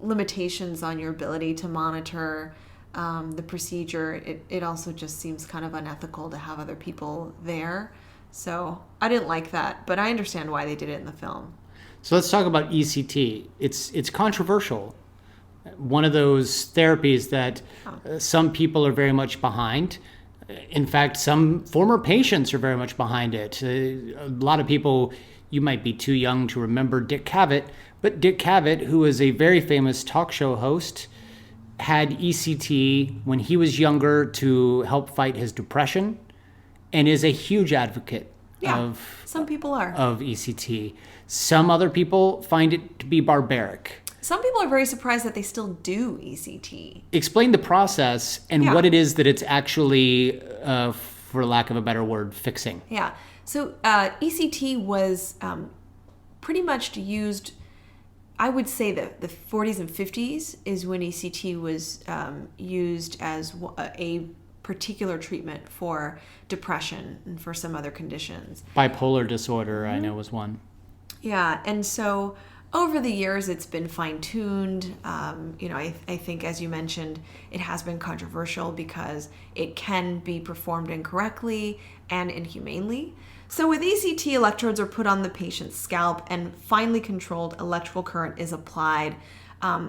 limitations on your ability to monitor the procedure. It also just seems kind of unethical to have other people there. So I didn't like that, but I understand why they did it in the film. So let's talk about ECT. It's controversial. One of those therapies that some people are very much behind. In fact, some former patients are very much behind it. A lot of people, you might be too young to remember Dick Cavett, but Dick Cavett, who is a very famous talk show host, had ECT when he was younger to help fight his depression, and is a huge advocate some people are of ECT. Some other people find it to be barbaric. Some people are very surprised that they still do ECT. Explain the process and what it is that it's actually, for lack of a better word, fixing. Yeah. So ECT was pretty much used, I would say that the 40s and 50s is when ECT was used as a particular treatment for depression and for some other conditions. Bipolar disorder, I know, was one. Yeah, and so over the years, it's been fine-tuned. I think, as you mentioned, it has been controversial because it can be performed incorrectly and inhumanely. So with ECT, electrodes are put on the patient's scalp and finely controlled electrical current is applied.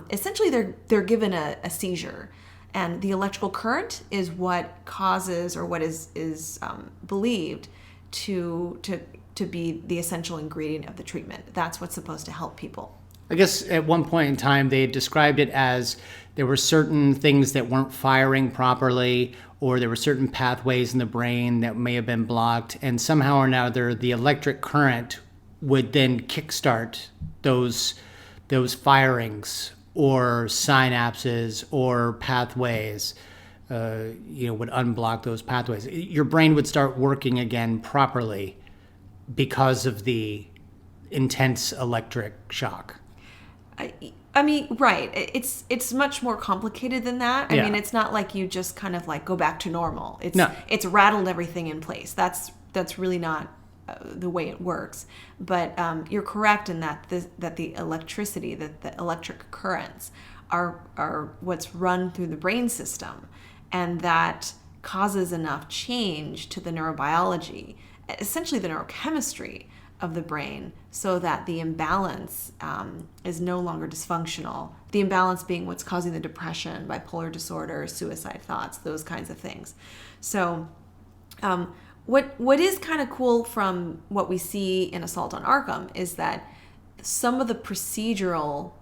Essentially, they're given a seizure. And the electrical current is what causes, or what is believed to be the essential ingredient of the treatment. That's what's supposed to help people. I guess at one point in time, they described it as there were certain things that weren't firing properly, or there were certain pathways in the brain that may have been blocked, and somehow or another, the electric current would then kickstart those firings or synapses or pathways, would unblock those pathways. Your brain would start working again properly because of the intense electric shock. I mean, right. It's much more complicated than that. I mean, it's not like you just kind of like go back to normal. It's rattled everything in place. That's really not the way it works. But you're correct in that the electricity, that the electric currents are what's run through the brain system, and that causes enough change to the neurobiology, essentially the neurochemistry of the brain, so that the imbalance is no longer dysfunctional. The imbalance being what's causing the depression, bipolar disorder, suicide thoughts, those kinds of things. So what is kind of cool from what we see in Assault on Arkham is that some of the procedural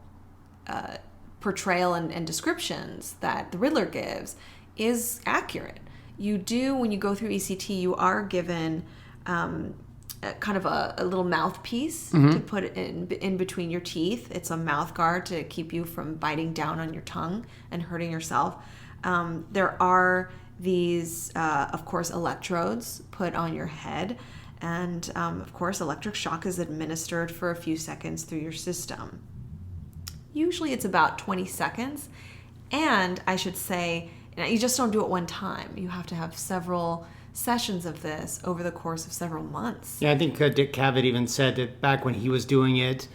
portrayal and descriptions that the Riddler gives is accurate. You do, when you go through ECT, you are given kind of a little mouthpiece to put in between your teeth. It's a mouth guard to keep you from biting down on your tongue and hurting yourself. There are these, of course, electrodes put on your head. And, of course, electric shock is administered for a few seconds through your system. Usually it's about 20 seconds. And I should say, you just don't do it one time. You have to have several sessions of this over the course of several months. Yeah, I think Dick Cavett even said that back when he was doing it,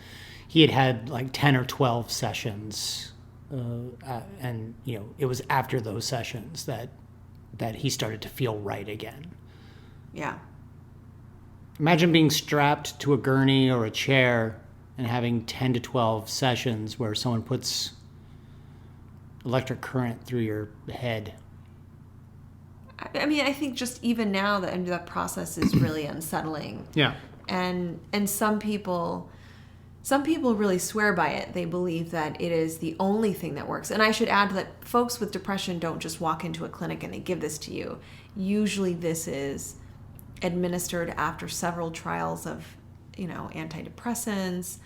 he had like 10 or 12 sessions. And, it was after those sessions that he started to feel right again. Yeah. Imagine being strapped to a gurney or a chair and having 10 to 12 sessions where someone puts electric current through your head. I mean, I think just even now that process is really unsettling. Yeah. And some people really swear by it. They believe that it is the only thing that works. And I should add that folks with depression don't just walk into a clinic and they give this to you. Usually this is administered after several trials of, antidepressants,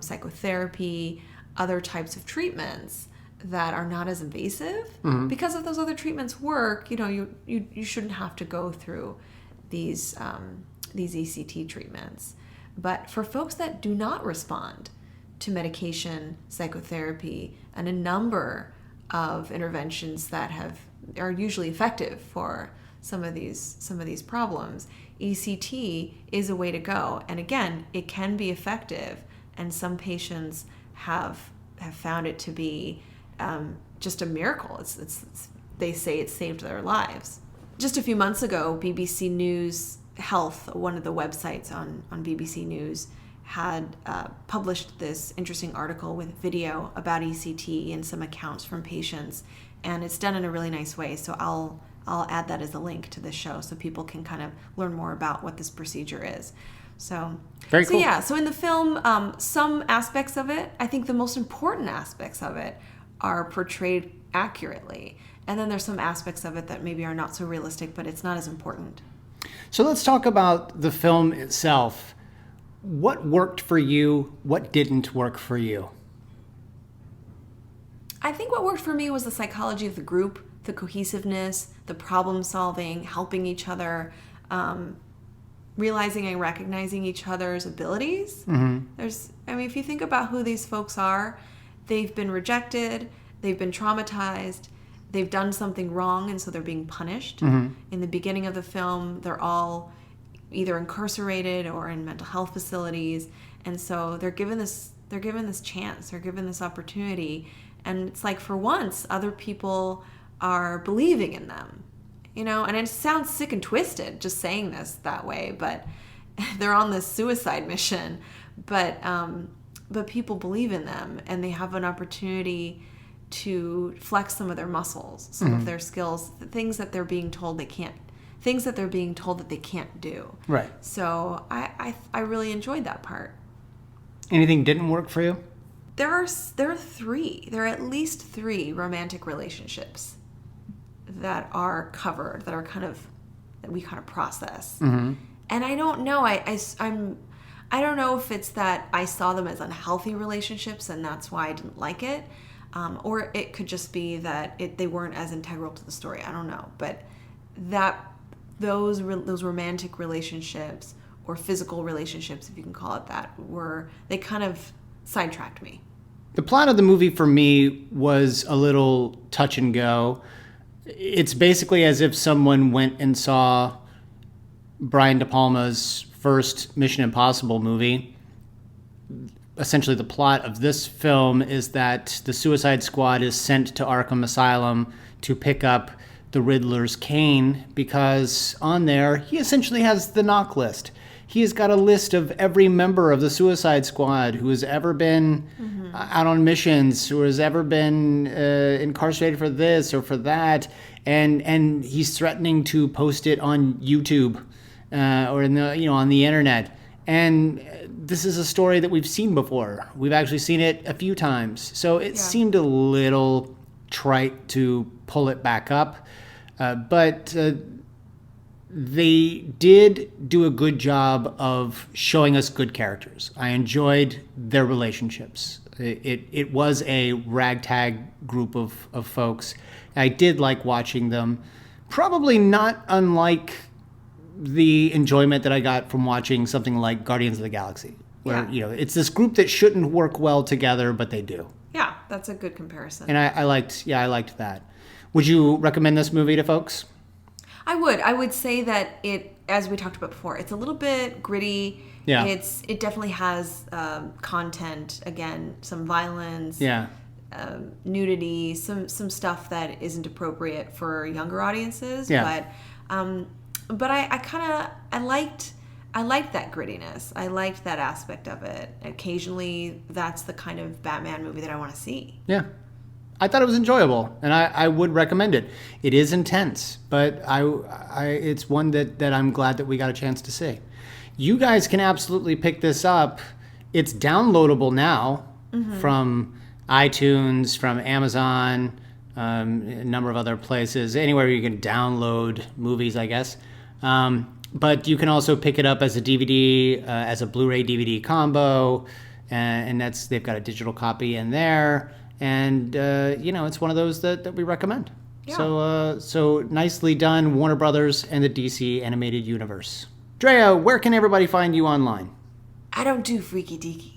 psychotherapy, other types of treatments that are not as invasive. Mm-hmm. Because if those other treatments work, you shouldn't have to go through these ECT treatments. But for folks that do not respond to medication, psychotherapy, and a number of interventions that are usually effective for some of these problems, ECT is a way to go. And again, it can be effective, and some patients have found it to be just a miracle. They say it saved their lives. Just a few months ago, BBC News Health, one of the websites on BBC News, had published this interesting article with video about ECT and some accounts from patients, and it's done in a really nice way. So I'll add that as a link to the show so people can kind of learn more about what this procedure is. So very cool. So yeah, so in the film, some aspects of it, I think the most important aspects of it are portrayed accurately, and then there's some aspects of it that maybe are not so realistic, but it's not as important. So let's talk about the film itself. What worked for you? What didn't work for you? I think what worked for me was the psychology of the group, the cohesiveness, the problem solving, helping each other, realizing and recognizing each other's abilities. Mm-hmm. If you think about who these folks are, they've been rejected, they've been traumatized, they've done something wrong, and so they're being punished. Mm-hmm. In the beginning of the film, they're all either incarcerated or in mental health facilities, and so they're given this chance, they're given this opportunity, and it's like for once, other people are believing in them, and it sounds sick and twisted just saying this that way, but they're on this suicide mission, but people believe in them, and they have an opportunity to flex some of their muscles, some of their skills, things that they're being told that they can't do. Right. So I really enjoyed that part. Anything didn't work for you? There are at least three romantic relationships that are covered, that we kind of process. Mm-hmm. And I don't know, I don't know if it's that I saw them as unhealthy relationships and that's why I didn't like it. Or it could just be that they weren't as integral to the story. I don't know. But those romantic relationships or physical relationships, if you can call it that, they kind of sidetracked me. The plot of the movie for me was a little touch and go. It's basically as if someone went and saw Brian De Palma's first Mission Impossible movie. Essentially, the plot of this film is that the Suicide Squad is sent to Arkham Asylum to pick up the Riddler's cane because on there, he essentially has the knock list. He has got a list of every member of the Suicide Squad who has ever been out on missions, who has ever been incarcerated for this or for that, and he's threatening to post it on YouTube or on the internet. And this is a story that we've seen before. We've actually seen it a few times. So it seemed a little trite to pull it back up. But they did do a good job of showing us good characters. I enjoyed their relationships. It was a ragtag group of folks. I did like watching them. Probably not unlike the enjoyment that I got from watching something like Guardians of the Galaxy, where it's this group that shouldn't work well together, but they do. Yeah, that's a good comparison. And I liked that. Would you recommend this movie to folks? I would say that it, as we talked about before, it's a little bit gritty. Yeah. It definitely has content, again, some violence, Yeah. nudity, some stuff that isn't appropriate for younger audiences. Yeah. But I liked that grittiness. I liked that aspect of it. Occasionally, that's the kind of Batman movie that I want to see. Yeah. I thought it was enjoyable, and I would recommend it. It is intense, but it's one that I'm glad that we got a chance to see. You guys can absolutely pick this up. It's downloadable now from iTunes, from Amazon, a number of other places, anywhere you can download movies, I guess. But you can also pick it up as a DVD, as a Blu-ray DVD combo, and they've got a digital copy in there. And, it's one of those that we recommend. Yeah. So nicely done, Warner Brothers and the DC Animated Universe. Drea, where can everybody find you online? I don't do freaky deaky.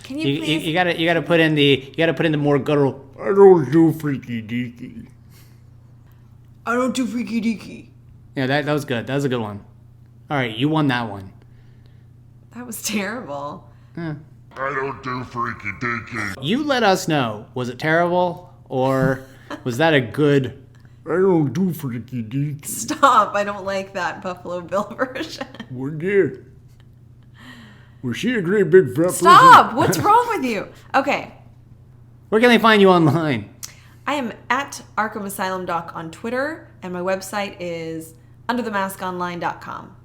Can you please? You gotta put in the more guttural. I don't do freaky deaky. I don't do freaky deaky. Yeah, that was good. That was a good one. All right, you won that one. That was terrible. I don't do freaky deaky. You let us know. Was it terrible, or was that a good? I don't do freaky deaky. Stop! I don't like that Buffalo Bill version. Well, yeah. Was she a great big fat person? Stop! What's wrong with you? Okay. Where can they find you online? I am at Arkham Asylum Doc on Twitter, and my website is underthemaskonline.com.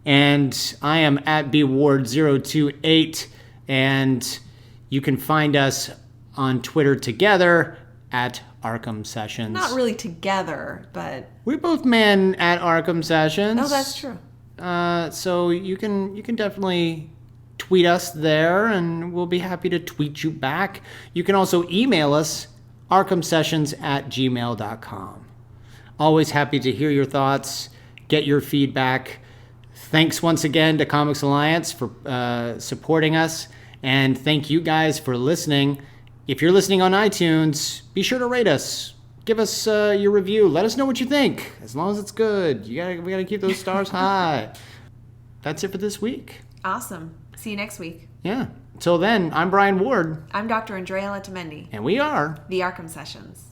And I am at bward028, and you can find us on Twitter together at Arkham Sessions. Not really together, but We both man at Arkham Sessions. no, that's true. So you can definitely tweet us there, and we'll be happy to tweet you back. You can also email us, arkhamsessions@gmail.com. Always happy to hear your thoughts, get your feedback. Thanks once again to Comics Alliance for supporting us, and thank you guys for listening. If you're listening on iTunes, be sure to rate us. Give us your review. Let us know what you think. As long as it's good. We gotta keep those stars high. That's it for this week. Awesome. See you next week. Yeah. Until then, I'm Brian Ward. I'm Dr. Andrea Letamendi. And we are The Arkham Sessions.